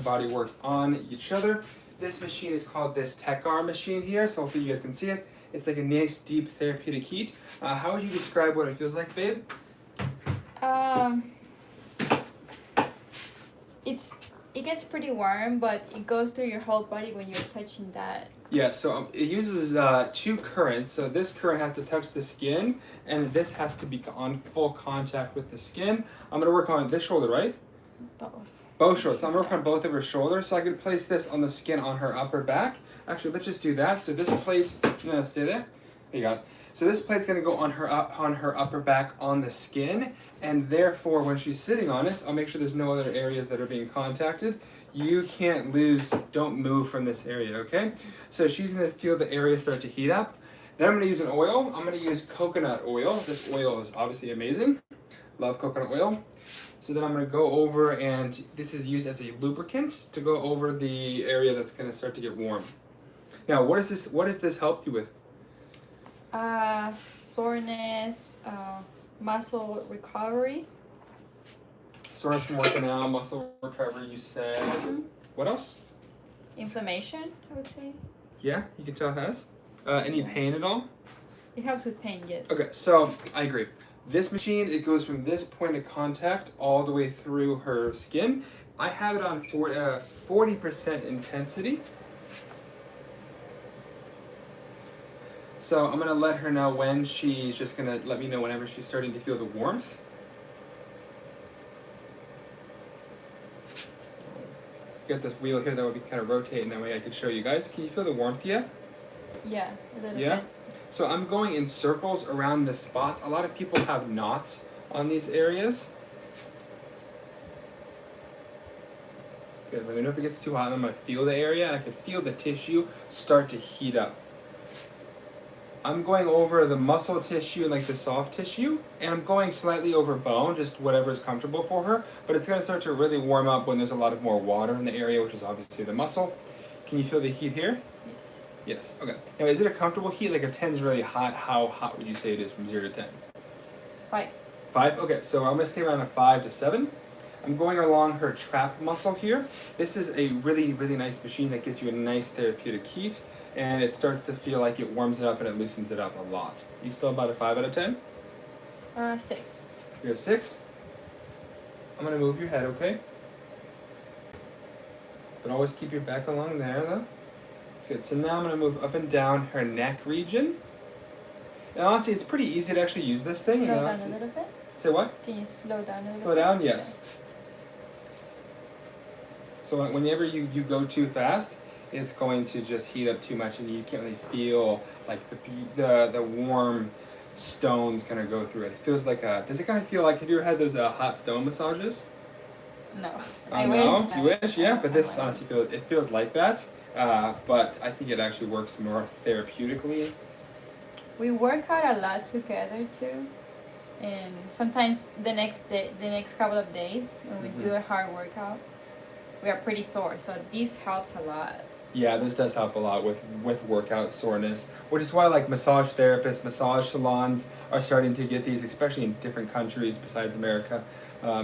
body work on each other. This machine is called this techar machine here, so hopefully you guys can see it. It's like a nice, deep, therapeutic heat. How would you describe what it feels like, babe? It gets pretty warm, but it goes through your whole body when you're touching that. Yeah, so it uses two currents. So this current has to touch the skin, and this has to be on full contact with the skin. I'm gonna work on this shoulder, right? Both shoulders. So I'm gonna work on both of her shoulders. So I can place this on the skin on her upper back. Actually, let's just do that. So this plate, no, stay there. You got it. So this plate's gonna go on her upper back on the skin, and therefore when she's sitting on it, I'll make sure there's no other areas that are being contacted. You can't lose, don't move from this area, okay? So she's gonna feel the area start to heat up. Then I'm gonna use an oil. I'm gonna use coconut oil. This oil is obviously amazing. Love coconut oil. So then I'm gonna go over, and this is used as a lubricant to go over the area that's gonna start to get warm. Now, what does this help you with? Soreness, muscle recovery. Soreness from working out, muscle recovery, you said. Mm-hmm. What else? Inflammation, I would say. Yeah, you can tell it has. Any pain at all? It helps with pain, yes. Okay, so I agree. This machine, it goes from this point of contact all the way through her skin. I have it on 40% intensity. So I'm gonna let her know when she's just gonna let me know whenever she's starting to feel the warmth. Got this wheel here that will be kind of rotating, that way I can show you guys. Can you feel the warmth yet? Yeah, a little Yeah? bit. So I'm going in circles around the spots. A lot of people have knots on these areas. Good, let me know if it gets too hot. I'm gonna feel the area, and I can feel the tissue start to heat up. I'm going over the muscle tissue and like the soft tissue, and I'm going slightly over bone, just whatever's comfortable for her, but it's gonna start to really warm up when there's a lot of more water in the area, which is obviously the muscle. Can you feel the heat here? Yes. Yes, okay. Now, is it a comfortable heat? Like if 10 is really hot, how hot would you say it is from 0 to 10? It's 5. 5? Okay, so I'm gonna stay around a 5 to 7. I'm going along her trap muscle here. This is a really, really nice machine that gives you a nice therapeutic heat, and it starts to feel like it warms it up and it loosens it up a lot. You still about a 5 out of 10? 6. You're a 6? I'm gonna move your head, okay? But always keep your back along there, though. Good, so now I'm gonna move up and down her neck region. And honestly, it's pretty easy to actually use this thing. Slow down honestly, a little bit. say what? Can you slow down a little bit? Slow down? Yes. So whenever you go too fast, it's going to just heat up too much, and you can't really feel like the warm stones kind of go through it. It feels like does it kind of feel like, have you ever had those hot stone massages? No. I know, you wish, yeah, but this honestly feels like that, but I think it actually works more therapeutically. We work out a lot together too, and sometimes the next couple of days when we do a hard workout, we are pretty sore. So this helps a lot. Yeah, this does help a lot with workout soreness, which is why like massage therapists, massage salons are starting to get these, especially in different countries besides America.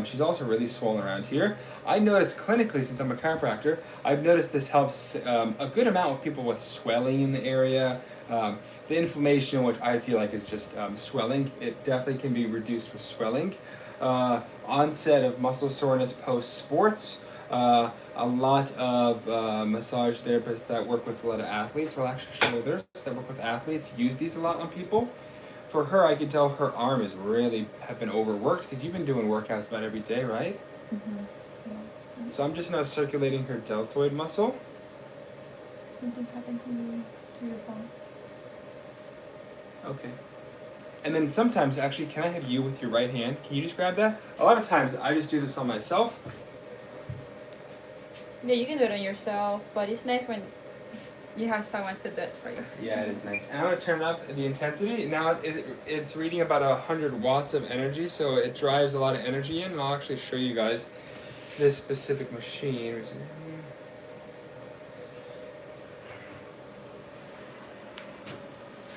She's also really swollen around here. I noticed clinically, since I'm a chiropractor, I've noticed this helps a good amount with people with swelling in the area. The inflammation, which I feel like is just swelling, it definitely can be reduced with swelling. Onset of muscle soreness post-sports. A lot of massage therapists that work with a lot of athletes, relaxed shoulders, that work with athletes, use these a lot on people. For her, I can tell her arm is really have been overworked, because you've been doing workouts about every day, right? Mm-hmm. Yeah. So I'm just now circulating her deltoid muscle. Something happened to your phone. Okay. And then sometimes, actually, can I have you with your right hand? Can you just grab that? A lot of times, I just do this on myself. Yeah, you can do it on yourself, but it's nice when you have someone to do it for you. Yeah, it is nice. And I'm going to turn up the intensity. Now it's reading about 100 watts of energy, so it drives a lot of energy in. And I'll actually show you guys this specific machine.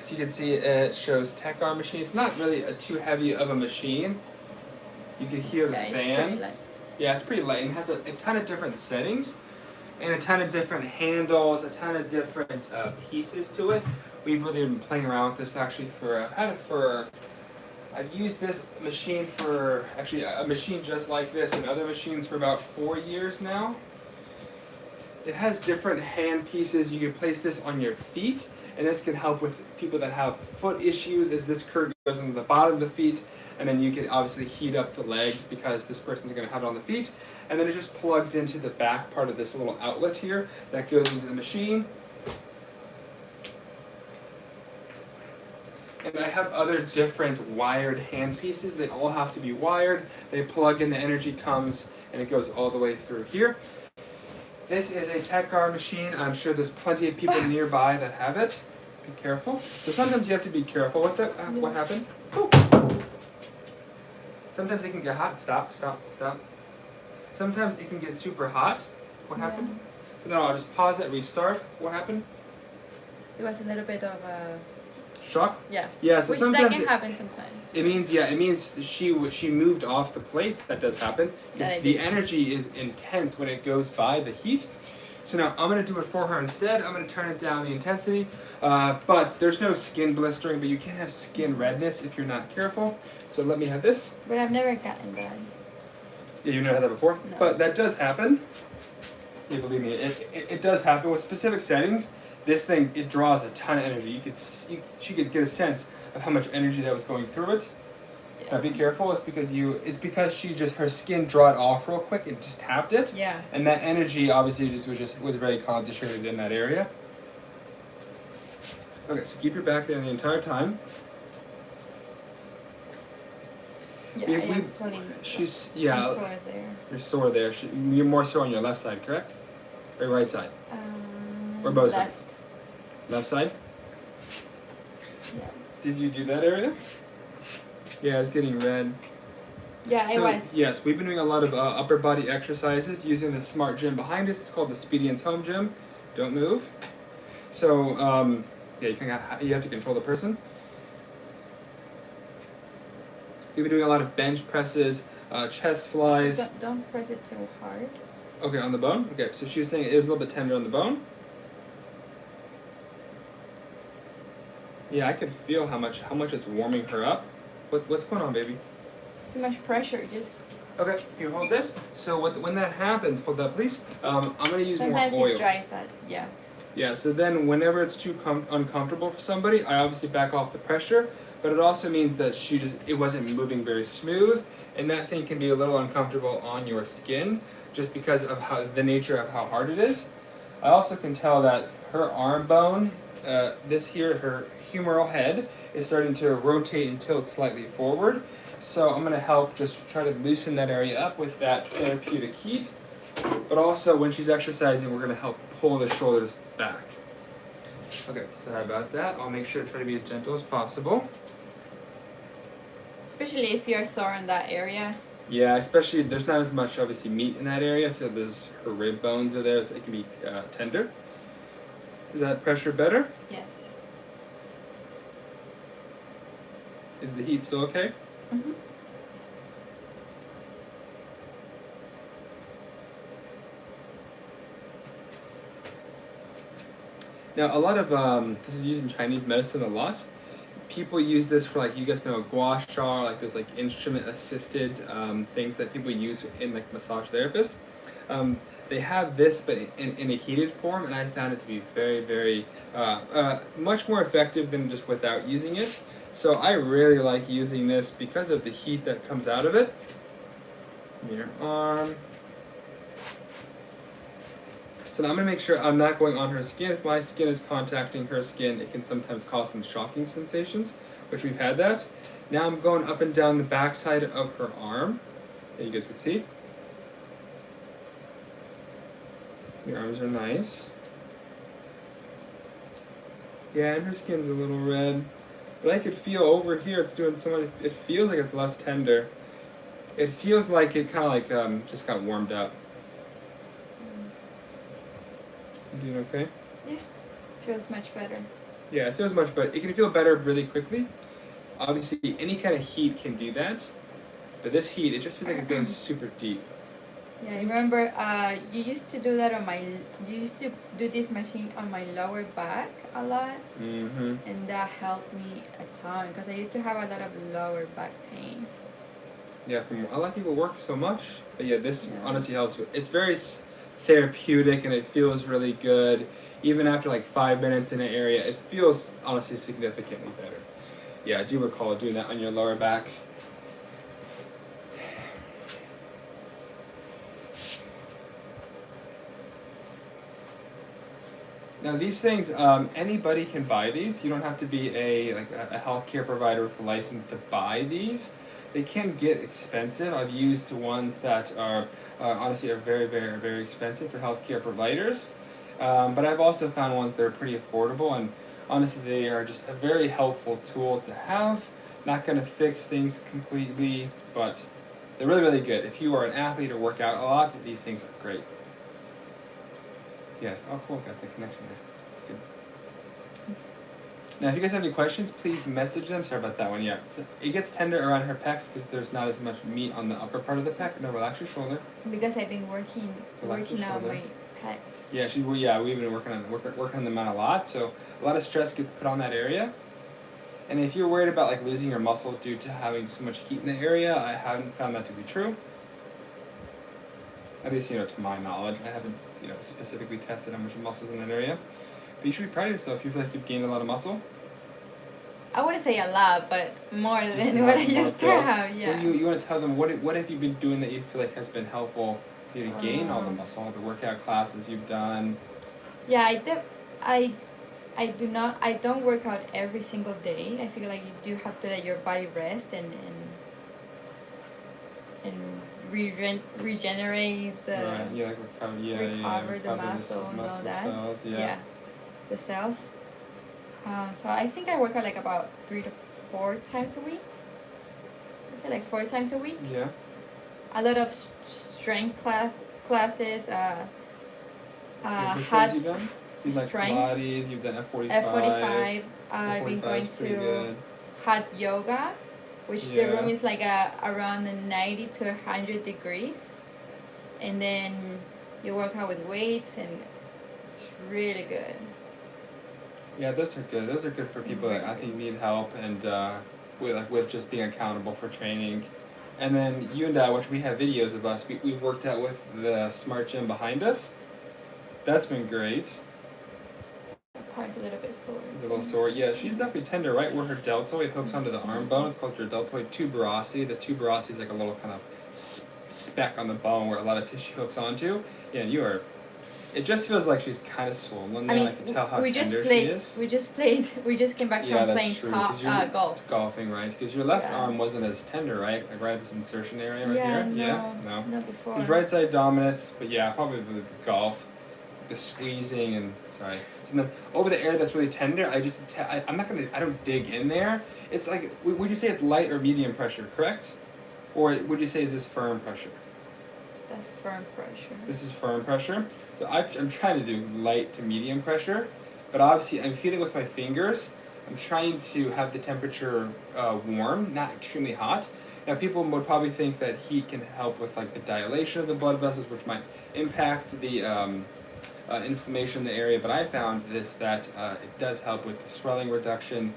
So you can see it shows techar machine. It's not really too heavy of a machine. You can hear the fan. It's pretty light. Yeah, it's pretty light and has a ton of different settings. and a ton of different handles, a ton of different pieces to it. We've really been playing around with this actually I've used this machine for, actually a machine just like this and other machines for about 4 years now. It has different hand pieces. You can place this on your feet, and this can help with people that have foot issues as this curve goes into the bottom of the feet, and then you can obviously heat up the legs because this person's going to have it on the feet. And then it just plugs into the back part of this little outlet here that goes into the machine. And I have other different wired hand pieces. They all have to be wired. They plug in, the energy comes, and it goes all the way through here. This is a techar machine. I'm sure there's plenty of people nearby that have it. Be careful. So sometimes you have to be careful with it. What happened? Ooh. Sometimes it can get hot. Stop. Sometimes it can get super hot. What happened? So now I'll just pause it, restart. What happened? It was a little bit of a shock. Yeah. Yeah. So which sometimes that can happen sometimes. It means she moved off the plate. That does happen. The energy is intense when it goes by the heat. So now I'm going to do it for her instead. I'm going to turn it down the intensity. But there's no skin blistering, but you can have skin redness if you're not careful. So let me have this. But I've never gotten that. Yeah, you've never had that before? No. But that does happen. Yeah, believe me, it does happen with specific settings. This thing, it draws a ton of energy. She could get a sense of how much energy that was going through it. Yeah. Now be careful. It's because her skin dried off real quick. It just tapped it. Yeah. And that energy obviously was very concentrated in that area. Okay, so keep your back there the entire time. Yeah, I'm swelling. I'm sore there. You're sore there. You're more sore on your left side, correct? Or right side? Or both sides? Left side? Yeah. Did you do that area? Yeah, it's getting red. Yeah, it was. Yes, we've been doing a lot of upper body exercises using the smart gym behind us. It's called the Speediance Home Gym. Don't move. So, you have to control the person. We've been doing a lot of bench presses, chest flies. Don't press it too hard. Okay, on the bone? Okay, so she was saying it was a little bit tender on the bone. Yeah, I could feel how much it's warming her up. What's going on, baby? Too much pressure, just... Okay, you hold this. So when that happens, hold that please. I'm going to use sometimes more oil. It dries out, yeah. Yeah, so then whenever it's too uncomfortable for somebody, I obviously back off the pressure, but it also means that it wasn't moving very smooth, and that thing can be a little uncomfortable on your skin just because of the nature of how hard it is. I also can tell that her arm bone, this here, her humeral head, is starting to rotate and tilt slightly forward. So I'm going to help just try to loosen that area up with that therapeutic heat. But also when she's exercising, we're going to help pull the shoulders back. Okay, sorry about that. I'll make sure to try to be as gentle as possible. Especially if you're sore in that area. Yeah, especially there's not as much obviously meat in that area, so her rib bones are there, so it can be tender. Is that pressure better? Yes. Is the heat still okay? Mm-hmm. Now, a lot of this is used in Chinese medicine a lot. People use this for, like, you guys know gua sha, like there's like instrument assisted things that people use in like massage therapists. They have this, but in a heated form, and I found it to be very, very much more effective than just without using it. So I really like using this because of the heat that comes out of it. Your arm. So now I'm going to make sure I'm not going on her skin. If my skin is contacting her skin, it can sometimes cause some shocking sensations, which we've had that. Now I'm going up and down the backside of her arm, that you guys can see. Your arms are nice. Yeah, and her skin's a little red. But I could feel over here it's doing so much, it feels like it's less tender. It feels like it kind of like just got warmed up. You doing okay? Yeah, feels much better. Yeah, it feels much better. It can feel better really quickly. Obviously, any kind of heat can do that. But this heat, it just feels like it goes super deep. Yeah, I remember you used to do that on my. You used to do this machine on my lower back a lot, and that helped me a ton because I used to have a lot of lower back pain. Yeah, from a lot of people work so much, but yeah, this honestly helps. It's very therapeutic and it feels really good. Even after like 5 minutes in an area, it feels honestly significantly better. Yeah, I do recall doing that on your lower back. Now these things, anybody can buy these. You don't have to be a healthcare provider with a license to buy these. They can get expensive. I've used ones that are honestly are very, very, very expensive for healthcare providers. But I've also found ones that are pretty affordable, and honestly, they are just a very helpful tool to have. Not going to fix things completely, but they're really, really good. If you are an athlete or work out a lot, these things are great. Yes. Oh, cool. Got the connection there. That's good. Now, if you guys have any questions, please message them. Sorry about that one. Yeah. So it gets tender around her pecs because there's not as much meat on the upper part of the pec. No, relax your shoulder. Because I've been working on my pecs. Yeah, we've been working on them out a lot. So a lot of stress gets put on that area. And if you're worried about like losing your muscle due to having so much heat in the area, I haven't found that to be true. At least, to my knowledge, I haven't, specifically tested how much muscle's in that area. But you should be proud of yourself. You feel like you've gained a lot of muscle. I wouldn't say a lot, but more than what I used to have. Yeah. Well, you want to tell them what have you been doing that you feel like has been helpful for you to gain all the muscle, all the workout classes you've done. Yeah, I don't work out every single day. I feel like you do have to let your body rest and regenerate the recover the muscle and all that. Cells, the cells. So I think I work out like about 3 to 4 times a week. I say like 4 times a week. Yeah. A lot of strength classes. Hot you've done? You've like Pilates. You've done F45. F45. I've been going to hot yoga, which the room is like around 90 to 100 degrees, and then you work out with weights, and it's really good. Yeah, those are good. Those are good for people that I think need help and with just being accountable for training. And then you and I, which we have videos of us, we've worked out with the smart gym behind us. That's been great. Part's a little bit sore. It's a little sore. Yeah, she's definitely tender, right where her deltoid hooks onto the arm bone. It's called your deltoid tuberosity. The tuberosity is like a little kind of speck on the bone where a lot of tissue hooks onto. Yeah, and you are. It just feels like she's kind of swollen there. I can tell how tender she is. We just came back from playing golf. Golfing, right? Because your left arm wasn't as tender, right? Like right at this insertion area right here. No, not before. It was right side dominance, but yeah, probably with the golf, the squeezing and so then over the area that's really tender, I don't dig in there. It's like, would you say it's light or medium pressure, correct? Or would you say is this firm pressure? That's firm pressure. This is firm pressure. So I'm trying to do light to medium pressure, but obviously I'm feeling with my fingers. I'm trying to have the temperature warm, not extremely hot. Now people would probably think that heat can help with like the dilation of the blood vessels, which might impact the inflammation in the area, but I found that it does help with the swelling reduction,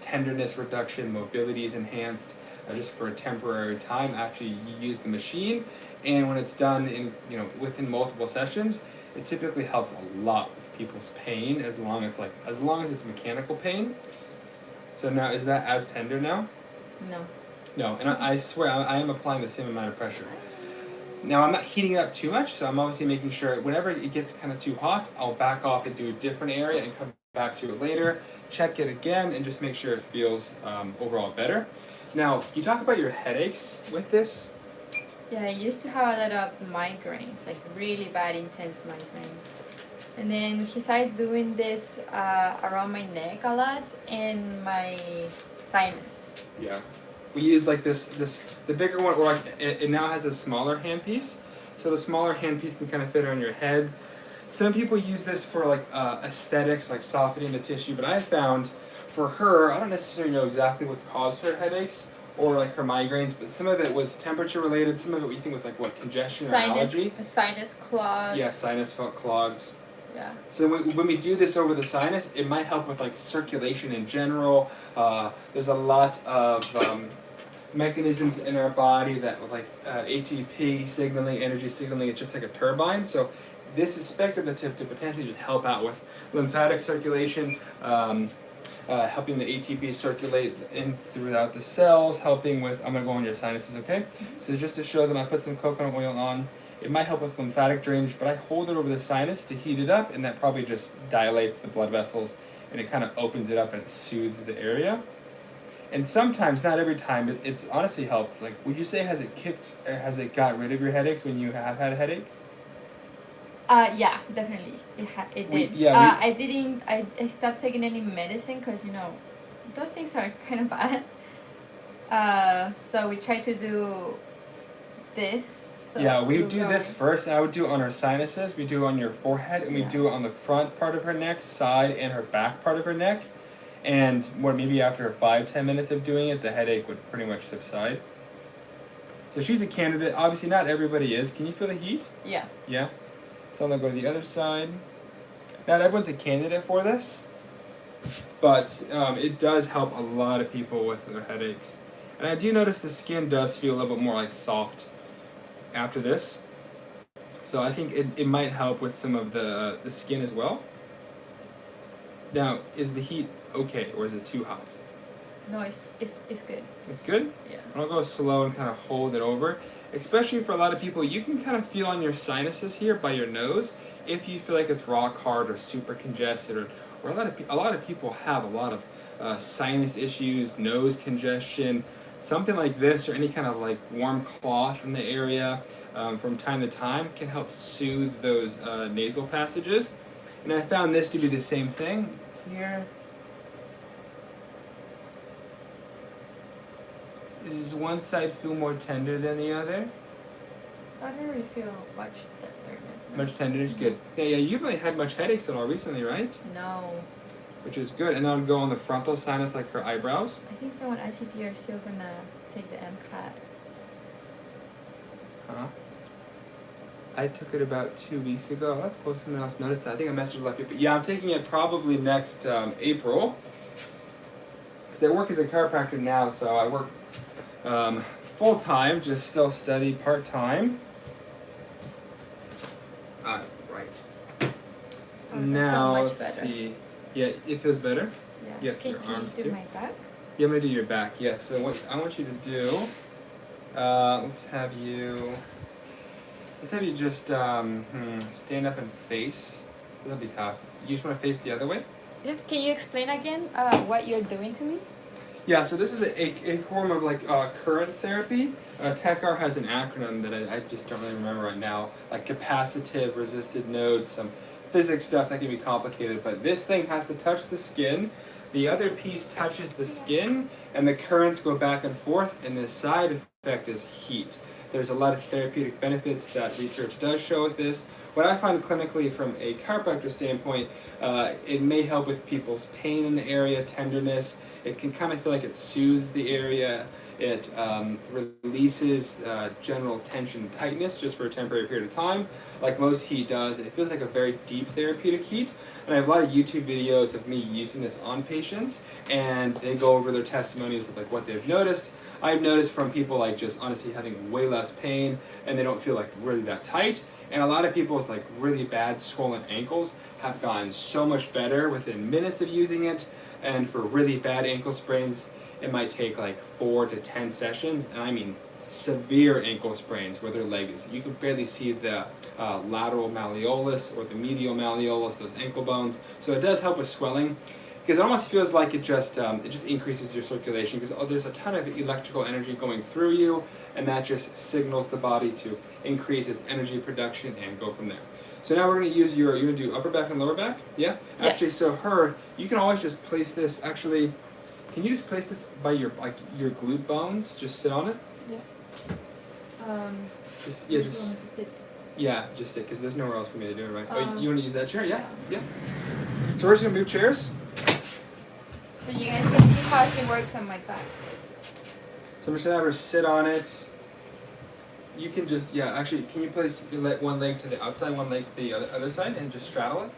tenderness reduction, mobility is enhanced. Just for a temporary time, actually you use the machine, and when it's done in within multiple sessions, it typically helps a lot with people's pain as long as it's mechanical pain. So now, is that as tender now? No, and I swear I am applying the same amount of pressure. Now I'm not heating it up too much, so I'm obviously making sure whenever it gets kind of too hot, I'll back off and do a different area and come back to it later, check it again, and just make sure it feels overall better. Now, can you talk about your headaches with this? Yeah, I used to have a lot of migraines, like really bad, intense migraines. And then he started doing this around my neck a lot and my sinus. Yeah. We use like the bigger one, or it now has a smaller handpiece. So the smaller handpiece can kind of fit on your head. Some people use this for like aesthetics, like softening the tissue, but I found for her, I don't necessarily know exactly what's caused her headaches or like her migraines, but some of it was temperature related. Some of it we think was like what, congestion or allergy. Sinus clog. Yeah, sinus felt clogged. Yeah. So when we do this over the sinus, it might help with like circulation in general. There's a lot of mechanisms in our body that with like ATP signaling, energy signaling, it's just like a turbine. So this is speculative to potentially just help out with lymphatic circulation, helping the ATP circulate in throughout the cells, helping with, I'm gonna go on your sinuses, okay? So just to show them, I put some coconut oil on. It might help with lymphatic drainage, but I hold it over the sinus to heat it up, and that probably just dilates the blood vessels, and it kind of opens it up and it soothes the area. And sometimes, not every time, it's honestly helped. Like, would you say has it got rid of your headaches when you have had a headache? Yeah, definitely. It did. I stopped taking any medicine because those things are kind of bad. So we tried to do this. So yeah, we do this first. I would do it on her sinuses. We do it on your forehead, and we do it on the front part of her neck, side, and her back part of her neck. And maybe after 5-10 minutes of doing it, the headache would pretty much subside. So she's a candidate. Obviously, not everybody is. Can you feel the heat? Yeah. Yeah. So I'm gonna go to the other side. Not everyone's a candidate for this, but it does help a lot of people with their headaches. And I do notice the skin does feel a little bit more like soft after this. So I think it might help with some of the skin as well. Now, is the heat okay, or is it too hot? No, it's good. It's good? Yeah. I'll go slow and kind of hold it over. Especially for a lot of people, you can kind of feel on your sinuses here by your nose if you feel like it's rock hard or super congested, or a lot of people have a lot of sinus issues, nose congestion, something like this, or any kind of like warm cloth in the area from time to time can help soothe those nasal passages. And I found this to be the same thing here. Does one side feel more tender than the other? I don't really feel much tenderness. Much tenderness, good. Yeah, you haven't really had much headaches at all recently, right? No. Which is good. And then I'll go on the frontal sinus, like her eyebrows. I think someone asked if you're still gonna take the MCAT. Huh? I took it about 2 weeks ago. That's cool. Someone else noticed that. I think I messaged a lot of people. Yeah, I'm taking it probably next April. Because I work as a chiropractor now, so I work full time, just still study part time. Right. Now let's see. Yeah, it feels better. Yeah. Yes, can your you arms do too. my back? Yeah, I'm gonna do your back. Yes. So what I want you to do. Let's have you just stand up and face. That'll be tough. You just want to face the other way? Yeah. Can you explain again what you're doing to me? Yeah, so this is a form of like current therapy. techar has an acronym that I just don't really remember right now, like capacitive resisted nodes, some physics stuff that can be complicated, but this thing has to touch the skin. The other piece touches the skin, and the currents go back and forth, and the side effect is heat. There's a lot of therapeutic benefits that research does show with this. What I find clinically from a chiropractor standpoint, it may help with people's pain in the area, tenderness. It can kind of feel like it soothes the area. It releases general tension and tightness just for a temporary period of time, like most heat does. It feels like a very deep therapeutic heat. And I have a lot of YouTube videos of me using this on patients, and they go over their testimonies of like what they've noticed. I've noticed from people like just honestly having way less pain, and they don't feel like really that tight. And a lot of people with like really bad swollen ankles have gotten so much better within minutes of using it. And for really bad ankle sprains, it might take like 4 to 10 sessions. And I mean severe ankle sprains where their leg is, you can barely see the lateral malleolus or the medial malleolus, those ankle bones. So it does help with swelling, because it almost feels like it just increases your circulation, because there's a ton of electrical energy going through you, and that just signals the body to increase its energy production and go from there. So now we're going to use you're going to do upper back and lower back? Yeah? Yes. Actually, so you can always just place this, actually, can you just place this by your glute bones? Just sit on it? Yeah. Just sit. Yeah, just sit, because there's nowhere else for me to do it, right? You want to use that chair? Yeah? Yeah. So we're just going to move chairs. So you guys can see how it works on my back. So I'm just gonna have her sit on it. You can just, yeah, actually, can you place one leg to the outside, one leg to the other side, and just straddle it?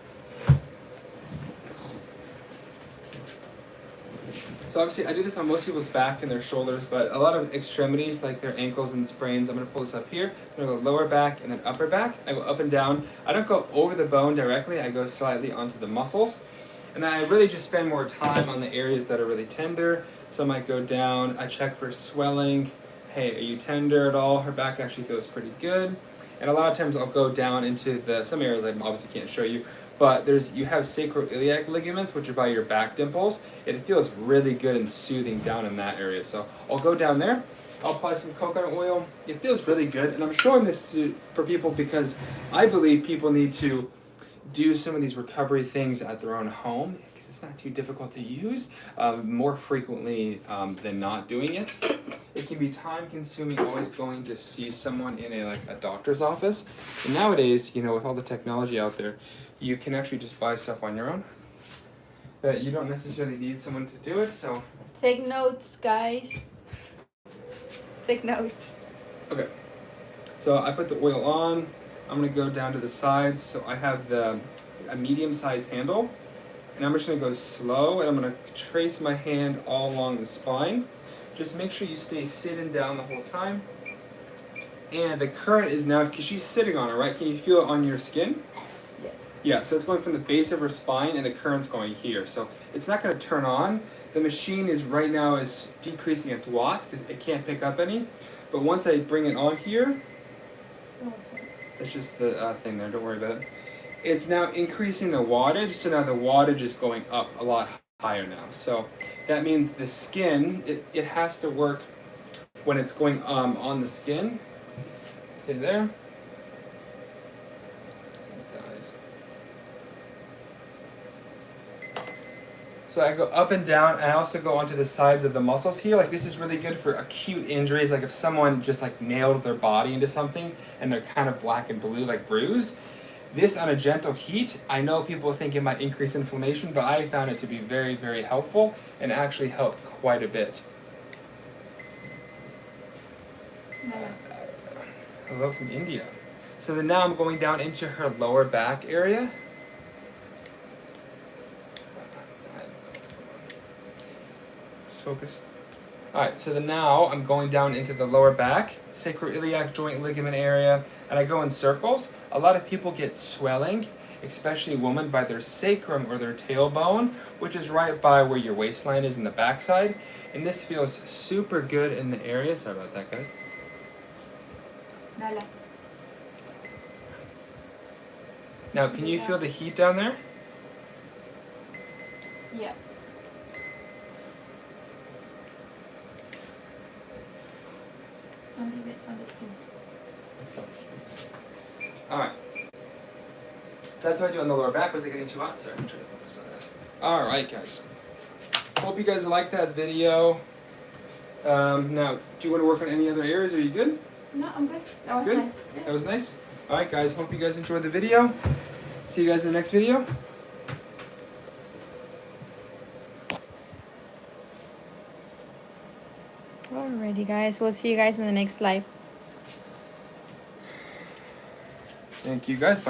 So obviously I do this on most people's back and their shoulders, but a lot of extremities like their ankles and sprains, I'm going to pull this up here. I'm going to go lower back and then upper back. I go up and down. I don't go over the bone directly. I go slightly onto the muscles. And then I really just spend more time on the areas that are really tender. So I might go down. I check for swelling. Hey, are you tender at all? Her back actually feels pretty good. And a lot of times I'll go down into some areas I obviously can't show you, but you have sacroiliac ligaments, which are by your back dimples. It feels really good and soothing down in that area. So I'll go down there. I'll apply some coconut oil. It feels really good. And I'm showing this for people because I believe people need to do some of these recovery things at their own home because it's not too difficult to use more frequently than not doing it. It can be time consuming always going to see someone in a doctor's office. And nowadays, with all the technology out there, you can actually just buy stuff on your own. That you don't necessarily need someone to do it, so. Take notes, guys. Take notes. Okay. So I put the oil on. I'm gonna go down to the sides. So I have a medium-sized handle. And I'm just gonna go slow and I'm gonna trace my hand all along the spine. Just make sure you stay sitting down the whole time. And the current is now, because she's sitting on it, right? Can you feel it on your skin? Yes. Yeah, so it's going from the base of her spine and the current's going here. So it's not going to turn on. The machine right now is decreasing its watts because it can't pick up any. But once I bring it on here, that's just the thing there, don't worry about it. It's now increasing the wattage, so now the wattage is going up a lot higher now. So that means the skin, it has to work when it's going on the skin. Stay there. So I go up and down, and I also go onto the sides of the muscles here. Like this is really good for acute injuries, like if someone just nailed their body into something and they're kind of black and blue, like bruised. This on a gentle heat, I know people think it might increase inflammation, but I found it to be very, very helpful and actually helped quite a bit. Hello from India. So then now I'm going down into her lower back area. Just focus. Alright, so then now I'm going down into the lower back, sacroiliac joint ligament area, and I go in circles. A lot of people get swelling, especially women, by their sacrum or their tailbone, which is right by where your waistline is in the backside. And this feels super good in the area. Sorry about that, guys. Now, can you feel the heat down there? Yeah. Don't leave it on the skin. Alright. That's what I do on the lower back. Was it getting too hot? Sorry, I'm trying to focus on this. Alright, guys. Hope you guys liked that video. Now, do you want to work on any other areas? Are you good? No, I'm good. That was good? nice. Yeah. That was nice? Alright, guys. Hope you guys enjoyed the video. See you guys in the next video. Alrighty, guys. We'll see you guys in the next live. Thank you, guys. Bye.